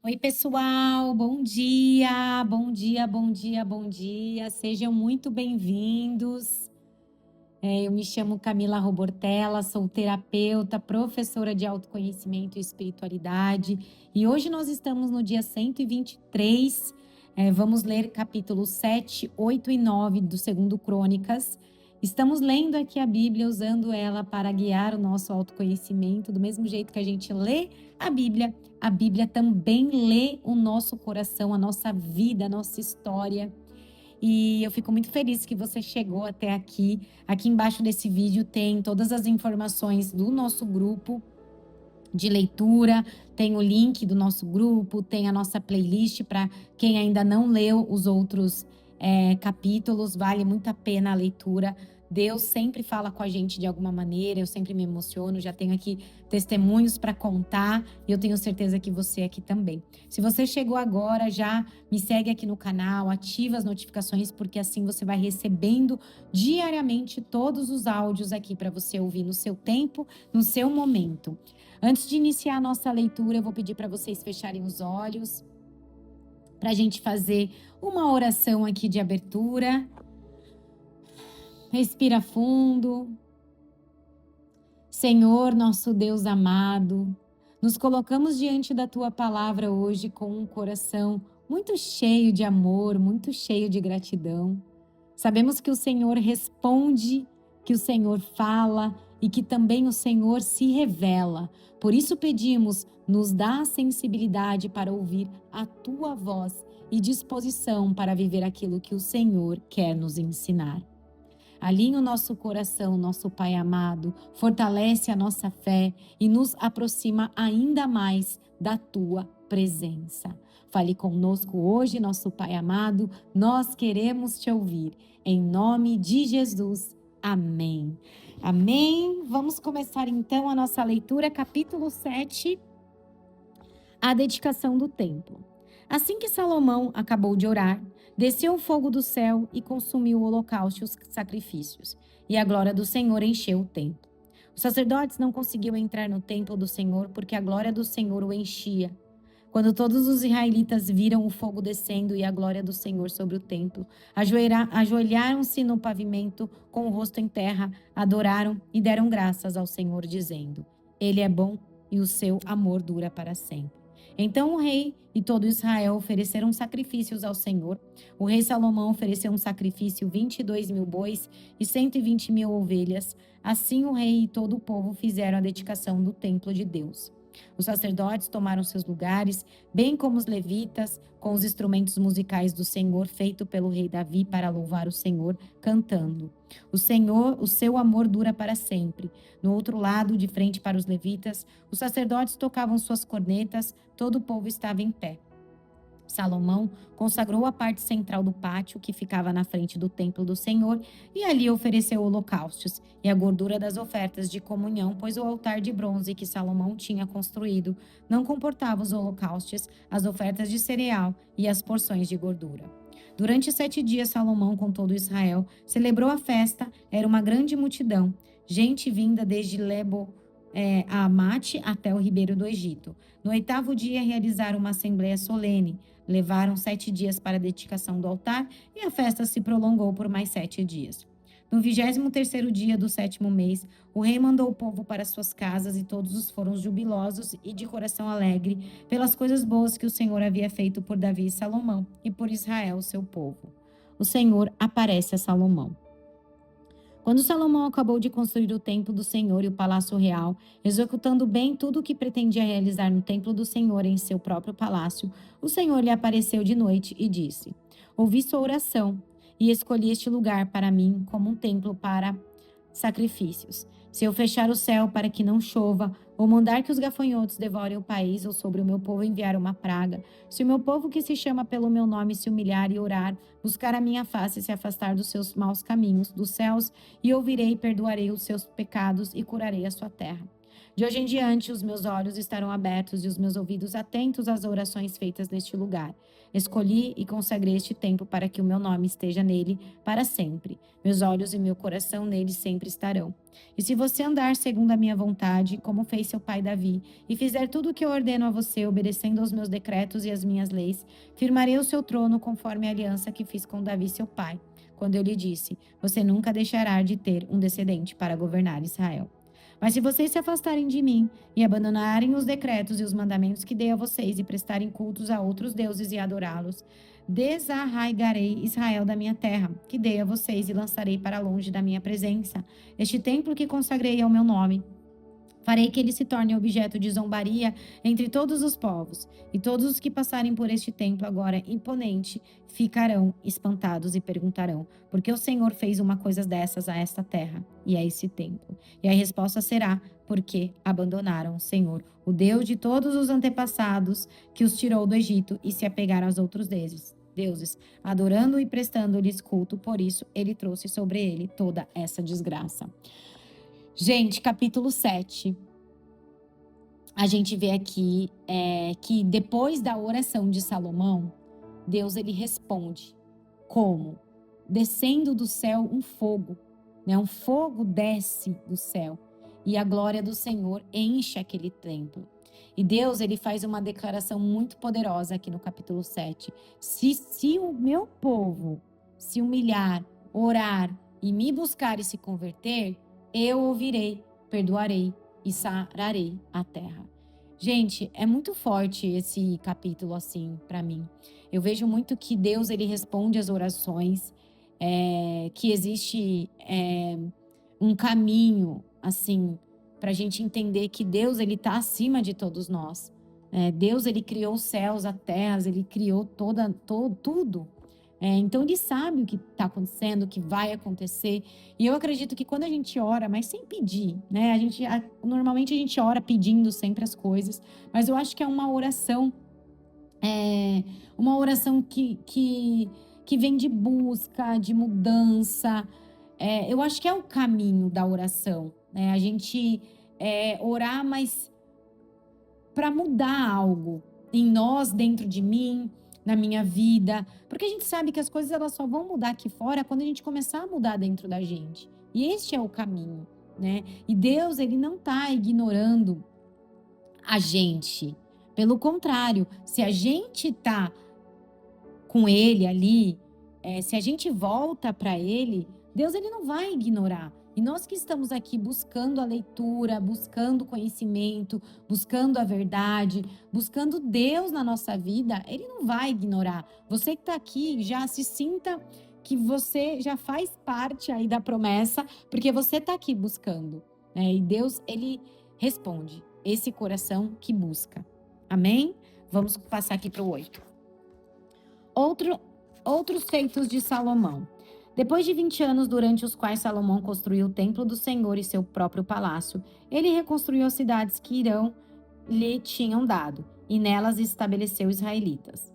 Oi, pessoal, bom dia, bom dia, bom dia, bom dia. Sejam muito bem-vindos. Eu me chamo Camila Robortella, sou terapeuta, professora de autoconhecimento e espiritualidade. E hoje nós estamos no dia 123. Vamos ler capítulos 7, 8 e 9 do segundo Crônicas. Estamos lendo aqui a Bíblia, usando ela para guiar o nosso autoconhecimento, do mesmo jeito que a gente lê a Bíblia também lê o nosso coração, a nossa vida, a nossa história. E eu fico muito feliz que você chegou até aqui. Aqui embaixo desse vídeo tem todas as informações do nosso grupo de leitura, tem o link do nosso grupo, tem a nossa playlist para quem ainda não leu os outros capítulos, vale muito a pena a leitura. Deus sempre fala com a gente de alguma maneira, eu sempre me emociono, já tenho aqui testemunhos para contar e eu tenho certeza que você aqui também. Se você chegou agora, já me segue aqui no canal, ativa as notificações, porque assim você vai recebendo diariamente todos os áudios aqui para você ouvir no seu tempo, no seu momento. Antes de iniciar a nossa leitura, eu vou pedir para vocês fecharem os olhos, para a gente fazer uma oração aqui de abertura. Respira fundo. Senhor, nosso Deus amado, nos colocamos diante da Tua palavra hoje com um coração muito cheio de amor, muito cheio de gratidão. Sabemos que o Senhor responde, que o Senhor fala e que também o Senhor se revela. Por isso pedimos, nos dá a sensibilidade para ouvir a Tua voz e disposição para viver aquilo que o Senhor quer nos ensinar. Alinha o nosso coração, nosso Pai amado, fortalece a nossa fé e nos aproxima ainda mais da Tua presença. Fale conosco hoje, nosso Pai amado, nós queremos te ouvir. Em nome de Jesus, amém. Amém. Vamos começar então a nossa leitura, capítulo 7, a dedicação do templo. Assim que Salomão acabou de orar, desceu o fogo do céu e consumiu o holocausto e os sacrifícios, e a glória do Senhor encheu o templo. Os sacerdotes não conseguiam entrar no templo do Senhor porque a glória do Senhor o enchia. Quando todos os israelitas viram o fogo descendo e a glória do Senhor sobre o templo, ajoelharam-se no pavimento com o rosto em terra, adoraram e deram graças ao Senhor, dizendo: Ele é bom e o seu amor dura para sempre. Então o rei e todo Israel ofereceram sacrifícios ao Senhor. O rei Salomão ofereceu um sacrifício, 22.000 bois e 120.000 ovelhas. Assim o rei e todo o povo fizeram a dedicação do templo de Deus. Os sacerdotes tomaram seus lugares, bem como os levitas, com os instrumentos musicais do Senhor, feito pelo rei Davi para louvar o Senhor, cantando: O Senhor, o seu amor dura para sempre. No outro lado, de frente para os levitas, os sacerdotes tocavam suas cornetas, todo o povo estava em pé. Salomão consagrou a parte central do pátio que ficava na frente do templo do Senhor e ali ofereceu holocaustos e a gordura das ofertas de comunhão, pois o altar de bronze que Salomão tinha construído não comportava os holocaustos, as ofertas de cereal e as porções de gordura. Durante 7 dias, Salomão, com todo Israel, celebrou a festa. Era uma grande multidão, gente vinda desde Lebo a Amate até o ribeiro do Egito. No 8º dia, realizaram uma assembleia solene. Levaram 7 dias para a dedicação do altar e a festa se prolongou por mais 7 dias. No 23º dia do 7º mês, o rei mandou o povo para suas casas e todos foram jubilosos e de coração alegre pelas coisas boas que o Senhor havia feito por Davi e Salomão e por Israel, seu povo. O Senhor aparece a Salomão. Quando Salomão acabou de construir o templo do Senhor e o palácio real, executando bem tudo o que pretendia realizar no templo do Senhor em seu próprio palácio, o Senhor lhe apareceu de noite e disse: Ouvi sua oração e escolhi este lugar para mim como um templo para sacrifícios. Se eu fechar o céu para que não chova, ou mandar que os gafanhotos devorem o país, ou sobre o meu povo enviar uma praga, se o meu povo que se chama pelo meu nome se humilhar e orar, buscar a minha face e se afastar dos seus maus caminhos, dos céus, e ouvirei e perdoarei os seus pecados e curarei a sua terra. De hoje em diante, os meus olhos estarão abertos e os meus ouvidos atentos às orações feitas neste lugar. Escolhi e consagrei este tempo para que o meu nome esteja nele para sempre. Meus olhos e meu coração nele sempre estarão. E se você andar segundo a minha vontade, como fez seu pai Davi, e fizer tudo o que eu ordeno a você, obedecendo aos meus decretos e às minhas leis, firmarei o seu trono conforme a aliança que fiz com Davi, seu pai, quando eu lhe disse: você nunca deixará de ter um descendente para governar Israel. Mas se vocês se afastarem de mim e abandonarem os decretos e os mandamentos que dei a vocês e prestarem cultos a outros deuses e adorá-los, desarraigarei Israel da minha terra, que dei a vocês, e lançarei para longe da minha presença este templo que consagrei ao meu nome. Farei que ele se torne objeto de zombaria entre todos os povos, e todos os que passarem por este templo agora imponente ficarão espantados e perguntarão: por que o Senhor fez uma coisa dessas a esta terra e a esse templo? E a resposta será: porque abandonaram o Senhor, o Deus de todos os antepassados que os tirou do Egito, e se apegaram aos outros deuses, adorando e prestando-lhes culto. Por isso ele trouxe sobre ele toda essa desgraça. Gente, capítulo 7, a gente vê aqui que depois da oração de Salomão, Deus ele responde como? Descendo do céu um fogo, né? Um fogo desce do céu e a glória do Senhor enche aquele templo. E Deus ele faz uma declaração muito poderosa aqui no capítulo 7. Se o meu povo se humilhar, orar e me buscar e se converter, eu ouvirei, perdoarei e sararei a terra. Gente, é muito forte esse capítulo assim para mim. Eu vejo muito que Deus ele responde às orações, que existe um caminho assim para a gente entender que Deus ele está acima de todos nós. Deus ele criou os céus, a terra, ele criou tudo. Então ele sabe o que está acontecendo, o que vai acontecer. E eu acredito que quando a gente ora, mas sem pedir, né? Normalmente a gente ora pedindo sempre as coisas, mas eu acho que é uma oração que vem de busca, de mudança. Eu acho que é o caminho da oração, né? A gente orar, mas para mudar algo em nós, dentro de mim, na minha vida, porque a gente sabe que as coisas elas só vão mudar aqui fora quando a gente começar a mudar dentro da gente. E este é o caminho, né? E Deus, ele não está ignorando a gente. Pelo contrário, se a gente tá com ele ali, se a gente volta para ele, Deus ele não vai ignorar. E nós que estamos aqui buscando a leitura, buscando conhecimento, buscando a verdade, buscando Deus na nossa vida, ele não vai ignorar. Você que está aqui, já se sinta que você já faz parte aí da promessa, porque você está aqui buscando, né? E Deus, ele responde esse coração que busca. Amém? Vamos passar aqui para o 8. Outros feitos de Salomão. Depois de 20 anos durante os quais Salomão construiu o templo do Senhor e seu próprio palácio, ele reconstruiu as cidades que Irão lhe tinham dado, e nelas estabeleceu israelitas.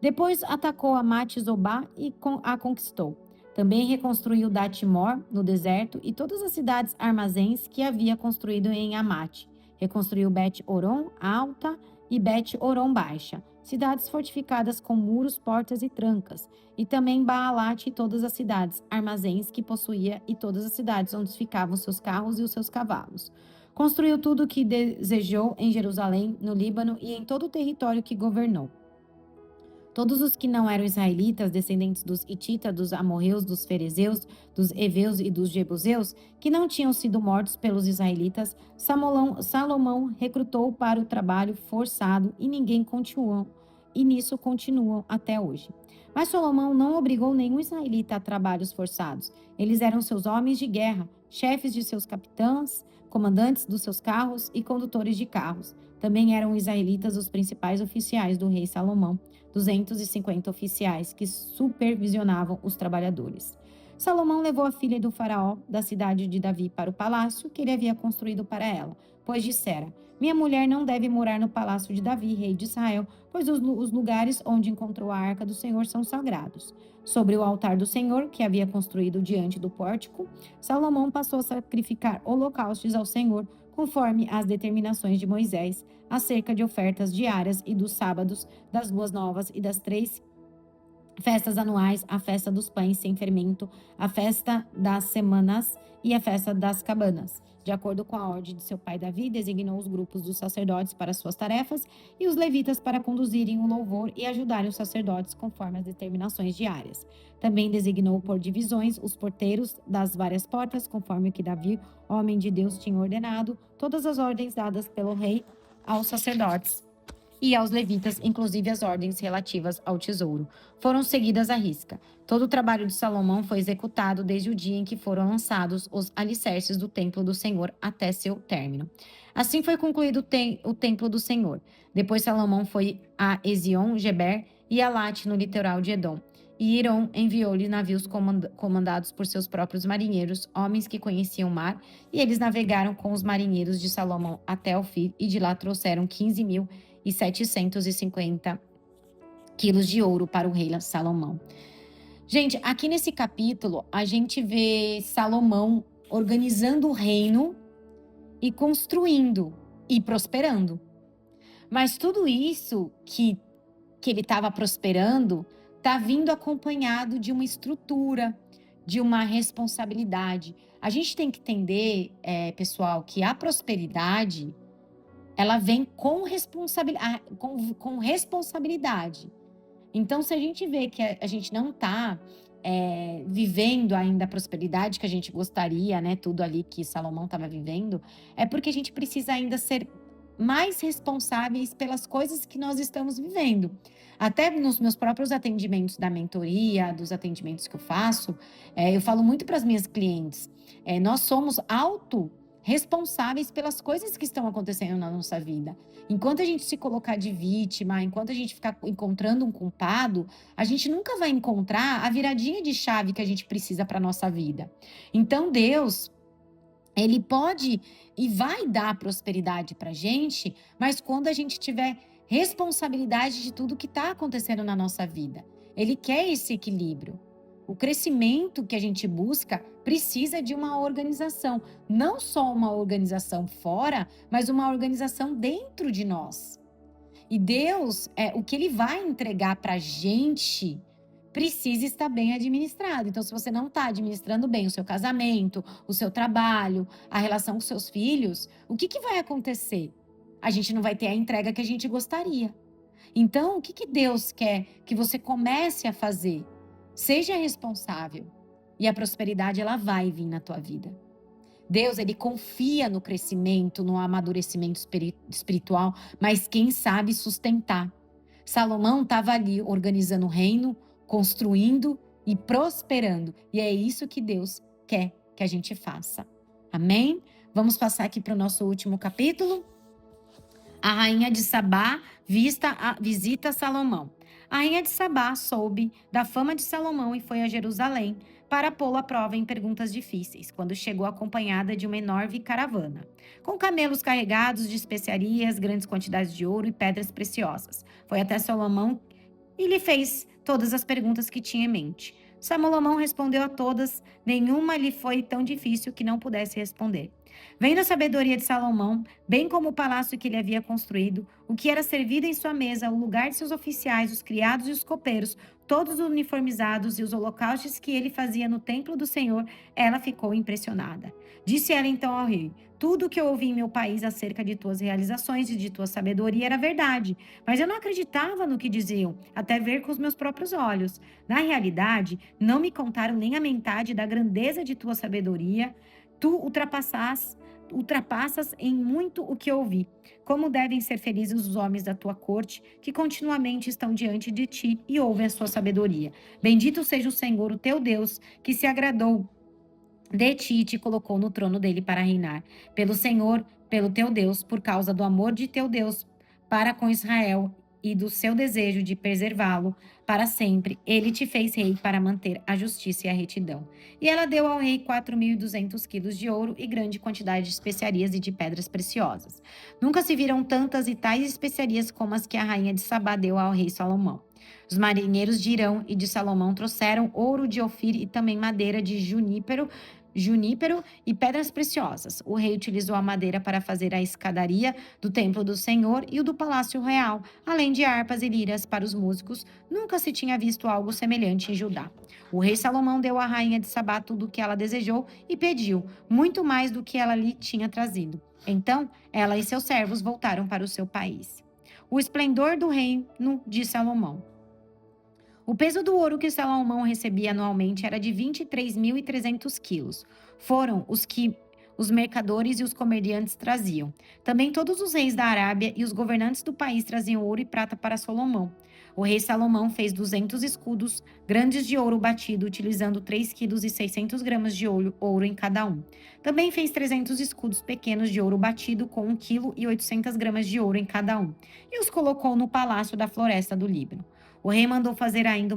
Depois atacou Amate-Zobá e a conquistou. Também reconstruiu Datimor, no deserto, e todas as cidades armazéns que havia construído em Amate. Reconstruiu Bet-Oron Alta e Bet-Oron Baixa, cidades fortificadas com muros, portas e trancas, e também Baalat e todas as cidades, armazéns que possuía e todas as cidades onde ficavam seus carros e os seus cavalos. Construiu tudo o que desejou em Jerusalém, no Líbano e em todo o território que governou. Todos os que não eram israelitas, descendentes dos hititas, dos amorreus, dos ferezeus, dos heveus e dos jebuseus, que não tinham sido mortos pelos israelitas, Salomão recrutou para o trabalho forçado e nisso continuam até hoje. Mas Salomão não obrigou nenhum israelita a trabalhos forçados. Eles eram seus homens de guerra, chefes de seus capitães, comandantes dos seus carros e condutores de carros. Também eram israelitas os principais oficiais do rei Salomão, 250 oficiais que supervisionavam os trabalhadores. Salomão levou a filha do faraó da cidade de Davi para o palácio que ele havia construído para ela, pois dissera: minha mulher não deve morar no palácio de Davi, rei de Israel, pois os lugares onde encontrou a arca do Senhor são sagrados. Sobre o altar do Senhor, que havia construído diante do pórtico, Salomão passou a sacrificar holocaustos ao Senhor conforme as determinações de Moisés, acerca de ofertas diárias e dos sábados, das luas novas e das 3 festas anuais, a festa dos pães sem fermento, a festa das semanas e a festa das cabanas. De acordo com a ordem de seu pai Davi, designou os grupos dos sacerdotes para suas tarefas e os levitas para conduzirem o louvor e ajudarem os sacerdotes conforme as determinações diárias. Também designou por divisões os porteiros das várias portas, conforme o que Davi, homem de Deus, tinha ordenado, todas as ordens dadas pelo rei aos sacerdotes e aos levitas, inclusive as ordens relativas ao tesouro, foram seguidas à risca. Todo o trabalho de Salomão foi executado desde o dia em que foram lançados os alicerces do templo do Senhor até seu término. Assim foi concluído o templo do Senhor. Depois Salomão foi a Ezion-Geber e a Late, no litoral de Edom. E Hiram enviou-lhe navios comandados por seus próprios marinheiros, homens que conheciam o mar, e eles navegaram com os marinheiros de Salomão até Ofir, e de lá trouxeram 15.750 quilos de ouro para o rei Salomão. Gente, aqui nesse capítulo, a gente vê Salomão organizando o reino e construindo e prosperando. Mas tudo isso que ele estava prosperando está vindo acompanhado de uma estrutura, de uma responsabilidade. A gente tem que entender, pessoal, que a prosperidade ela vem com responsabilidade. Então, se a gente vê que a gente não está vivendo ainda a prosperidade que a gente gostaria, né? Tudo ali que Salomão estava vivendo, é porque a gente precisa ainda ser mais responsáveis pelas coisas que nós estamos vivendo. Até nos meus próprios atendimentos da mentoria, dos atendimentos que eu faço, eu falo muito para as minhas clientes, nós somos responsáveis pelas coisas que estão acontecendo na nossa vida. Enquanto a gente se colocar de vítima, enquanto a gente ficar encontrando um culpado, a gente nunca vai encontrar a viradinha de chave que a gente precisa para a nossa vida. Então, Deus, Ele pode e vai dar prosperidade para a gente, mas quando a gente tiver responsabilidade de tudo que está acontecendo na nossa vida. Ele quer esse equilíbrio. O crescimento que a gente busca precisa de uma organização. Não só uma organização fora, mas uma organização dentro de nós. E Deus, o que Ele vai entregar para a gente precisa estar bem administrado. Então, se você não está administrando bem o seu casamento, o seu trabalho, a relação com seus filhos, o que vai acontecer? A gente não vai ter a entrega que a gente gostaria. Então, o que Deus quer que você comece a fazer? Seja responsável e a prosperidade ela vai vir na tua vida. Deus, Ele confia no crescimento, no amadurecimento espiritual, mas quem sabe sustentar. Salomão estava ali organizando o reino, construindo e prosperando. E é isso que Deus quer que a gente faça. Amém? Vamos passar aqui para o nosso último capítulo. A rainha de Sabá visita Salomão. A rainha de Sabá soube da fama de Salomão e foi a Jerusalém para pô-lo à prova em perguntas difíceis, quando chegou acompanhada de uma enorme caravana, com camelos carregados de especiarias, grandes quantidades de ouro e pedras preciosas. Foi até Salomão e lhe fez todas as perguntas que tinha em mente. Salomão respondeu a todas, nenhuma lhe foi tão difícil que não pudesse responder. Vendo a sabedoria de Salomão, bem como o palácio que ele havia construído, o que era servido em sua mesa, o lugar de seus oficiais, os criados e os copeiros, todos uniformizados e os holocaustos que ele fazia no templo do Senhor, ela ficou impressionada. Disse ela então ao rei: tudo o que eu ouvi em meu país acerca de tuas realizações e de tua sabedoria era verdade, mas eu não acreditava no que diziam, até ver com os meus próprios olhos. Na realidade, não me contaram nem a metade da grandeza de tua sabedoria. Tu ultrapassas em muito o que ouvi. Como devem ser felizes os homens da tua corte, que continuamente estão diante de ti e ouvem a sua sabedoria. Bendito seja o Senhor, o teu Deus, que se agradou de ti e te colocou no trono dele para reinar. Pelo Senhor, pelo teu Deus, por causa do amor de teu Deus para com Israel e do seu desejo de preservá-lo para sempre, ele te fez rei para manter a justiça e a retidão. E ela deu ao rei 4.200 quilos de ouro e grande quantidade de especiarias e de pedras preciosas. Nunca se viram tantas e tais especiarias como as que a rainha de Sabá deu ao rei Salomão. Os marinheiros de Irão e de Salomão trouxeram ouro de Ofir e também madeira de junípero, junípero e pedras preciosas. O rei utilizou a madeira para fazer a escadaria do templo do Senhor e o do palácio real, além de harpas e liras para os músicos. Nunca se tinha visto algo semelhante em Judá. O rei Salomão deu à rainha de Sabá tudo o que ela desejou e pediu, muito mais do que ela lhe tinha trazido. Então, ela e seus servos voltaram para o seu país. O esplendor do reino de Salomão. O peso do ouro que Salomão recebia anualmente era de 23.300 quilos. Foram os que os mercadores e os comerciantes traziam. Também todos os reis da Arábia e os governantes do país traziam ouro e prata para Salomão. O rei Salomão fez 200 escudos grandes de ouro batido, utilizando 3,6 kg de ouro em cada um. Também fez 300 escudos pequenos de ouro batido, com 1,8 kg de ouro em cada um, e os colocou no palácio da floresta do Líbano. O rei mandou fazer ainda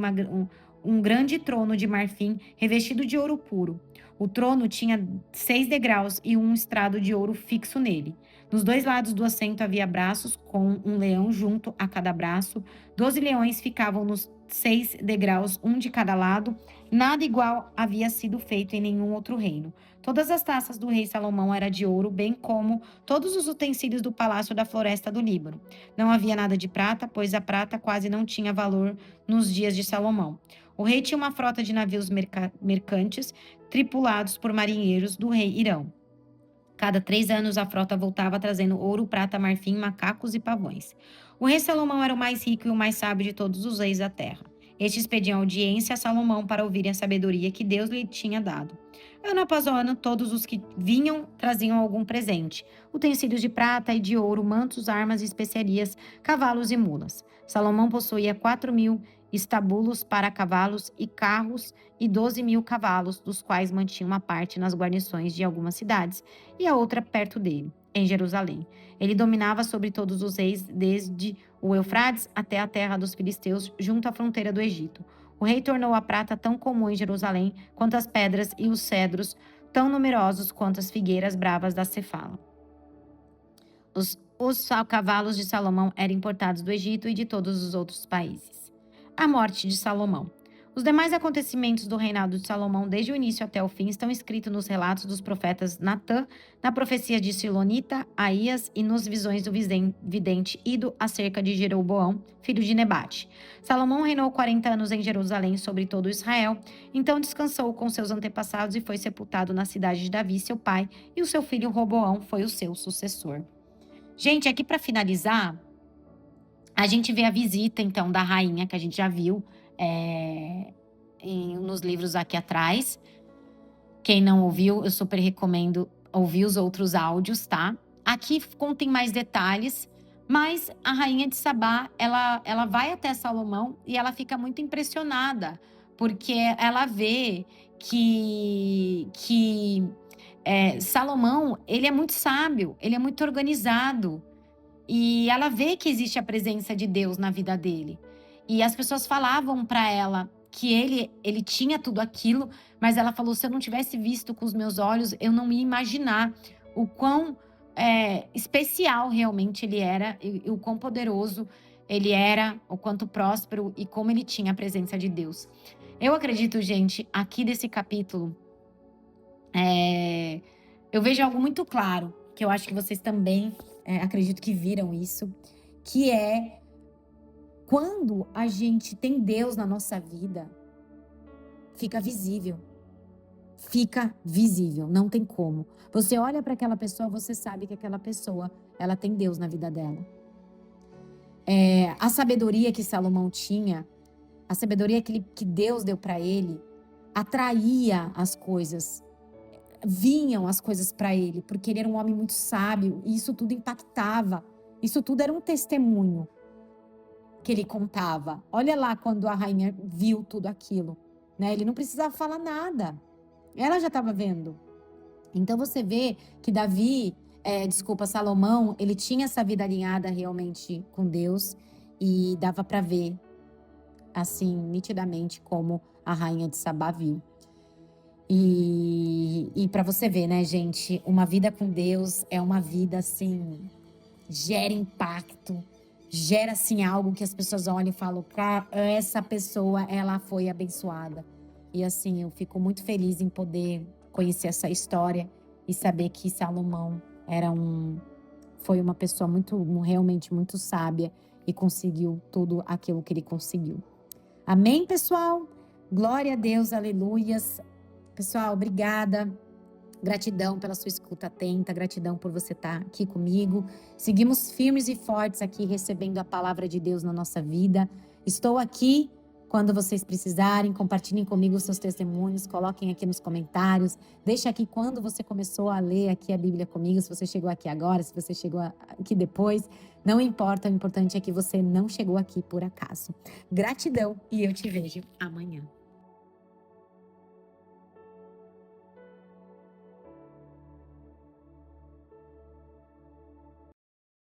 um grande trono de marfim revestido de ouro puro. O trono tinha 6 degraus e um estrado de ouro fixo nele. Nos 2 lados do assento havia braços com um leão junto a cada braço. 12 leões ficavam nos 6 degraus, um de cada lado. Nada igual havia sido feito em nenhum outro reino. Todas as taças do rei Salomão eram de ouro, bem como todos os utensílios do palácio da floresta do Líbano. Não havia nada de prata, pois a prata quase não tinha valor nos dias de Salomão. O rei tinha uma frota de navios mercantes, tripulados por marinheiros do rei Irão. Cada 3 anos a frota voltava trazendo ouro, prata, marfim, macacos e pavões. O rei Salomão era o mais rico e o mais sábio de todos os reis da terra. Estes pediam audiência a Salomão para ouvirem a sabedoria que Deus lhe tinha dado. Ano após ano, todos os que vinham traziam algum presente: utensílios de prata e de ouro, mantos, armas e especiarias, cavalos e mulas. Salomão possuía 4.000 estábulos para cavalos e carros e 12.000 cavalos, dos quais mantinha uma parte nas guarnições de algumas cidades e a outra perto dele, em Jerusalém. Ele dominava sobre todos os reis, desde o Eufrates até a terra dos filisteus, junto à fronteira do Egito. O rei tornou a prata tão comum em Jerusalém quanto as pedras e os cedros, tão numerosos quanto as figueiras bravas da Cefala. Os cavalos de Salomão eram importados do Egito e de todos os outros países. A morte de Salomão. Os demais acontecimentos do reinado de Salomão, desde o início até o fim, estão escritos nos relatos dos profetas Natã, na profecia de Silonita, Aías e nos visões do vidente Ido acerca de Jeroboão, filho de Nebate. Salomão reinou 40 anos em Jerusalém sobre todo Israel, então descansou com seus antepassados e foi sepultado na cidade de Davi, seu pai, e o seu filho Roboão foi o seu sucessor. Gente, aqui para finalizar, a gente vê a visita, então, da rainha, que a gente já viu nos livros aqui atrás. Quem não ouviu, eu super recomendo ouvir os outros áudios, tá? Aqui contém mais detalhes, mas a rainha de Sabá, ela vai até Salomão e ela fica muito impressionada, porque ela vê que Salomão, ele é muito sábio, ele é muito organizado, e ela vê que existe a presença de Deus na vida dele. E as pessoas falavam para ela que ele tinha tudo aquilo, mas ela falou: se eu não tivesse visto com os meus olhos, eu não ia imaginar o quão especial realmente ele era, e o quão poderoso ele era, o quanto próspero e como ele tinha a presença de Deus. Eu acredito, gente, aqui desse capítulo, eu vejo algo muito claro, que eu acho que vocês também acredito que viram isso, que é quando a gente tem Deus na nossa vida, fica visível. Fica visível, não tem como. Você olha para aquela pessoa, você sabe que aquela pessoa, ela tem Deus na vida dela. A sabedoria que Salomão tinha, a sabedoria que Deus deu para ele, atraía as coisas, vinham as coisas para ele, porque ele era um homem muito sábio, e isso tudo impactava. Isso tudo era um testemunho que ele contava. Olha lá quando a rainha viu tudo aquilo, né? Ele não precisava falar nada. Ela já estava vendo. Então você vê que Salomão, ele tinha essa vida alinhada realmente com Deus, e dava para ver, assim, nitidamente como a rainha de Sabá viu. E para você ver, né, gente, uma vida com Deus é uma vida, assim, gera impacto, gera, assim, algo que as pessoas olham e falam: essa pessoa, ela foi abençoada. E, assim, eu fico muito feliz em poder conhecer essa história e saber que Salomão foi uma pessoa realmente muito sábia e conseguiu tudo aquilo que ele conseguiu. Amém, pessoal? Glória a Deus, aleluias. Pessoal, obrigada. Gratidão pela sua escuta atenta, gratidão por você estar aqui comigo. Seguimos firmes e fortes aqui, recebendo a palavra de Deus na nossa vida. Estou aqui quando vocês precisarem, compartilhem comigo os seus testemunhos, coloquem aqui nos comentários. Deixa aqui quando você começou a ler aqui a Bíblia comigo, se você chegou aqui agora, se você chegou aqui depois. Não importa, o importante é que você não chegou aqui por acaso. Gratidão e eu te vejo amanhã.